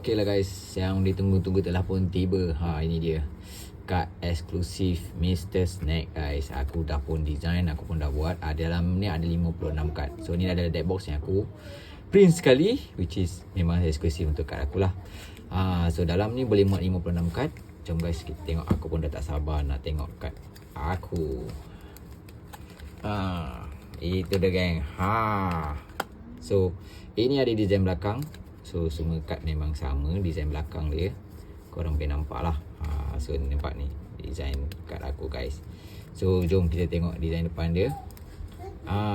okey lah guys, yang ditunggu-tunggu telah pun tiba. Ini dia kad eksklusif Mr. Snack guys. Aku dah pun design, aku pun dah buat. Dalam ni ada 56 kad. So ni ada deck box yang aku print sekali, which is memang eksklusif untuk kad aku lah. So dalam ni boleh muat 56 kad. Jom guys kita tengok. Aku pun dah tak sabar nak tengok kad aku. Itu dia geng. So ini ada design belakang. So semua kad memang sama design belakang dia. Korang boleh nampak lah. So nampak ni design kad aku guys. So jom kita tengok design depan dia.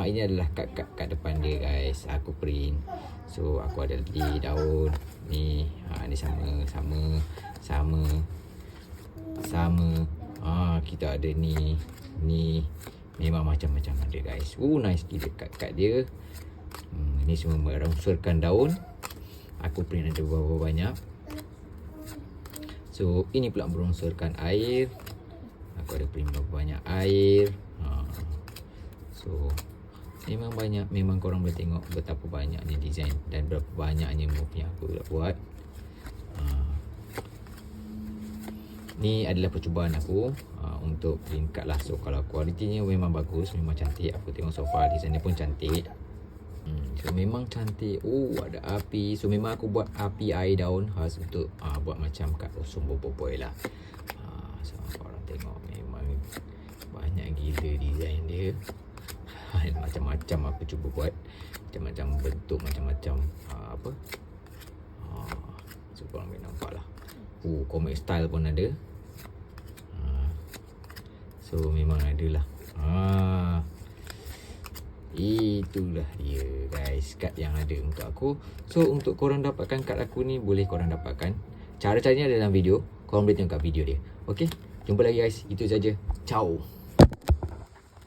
Ini adalah kad depan dia guys. Aku print. So aku ada di daun ni. Ni sama. Kita ada ni memang macam-macam ada guys. Nice gila kad dia. Ni semua merangsurkan daun. Aku print ada berapa banyak. So ini pula merangsurkan air. Aku ada print berapa banyak air. So memang banyak. Memang korang boleh tengok betapa banyaknya design dan berapa banyaknya move yang aku dah buat. Ni adalah percubaan aku untuk print card lah. So kalau kualitinya memang bagus, memang cantik. Aku tengok so far design dia pun cantik. So memang cantik. Ada api. So memang aku buat api air daun khas untuk buat macam kat kosong boboiboy lah. So korang tengok memang banyak gila design dia. Macam-macam aku cuba buat. Macam-macam bentuk, macam-macam so korang boleh nampak lah. Comic style pun ada. So memang ada lah. Itulah dia guys, kad yang ada untuk aku. So untuk korang dapatkan kad aku ni, boleh korang dapatkan. Cara-caranya ada dalam video. Korang boleh tengok kat video dia. Okay, jumpa lagi guys. Itu saja. Ciao.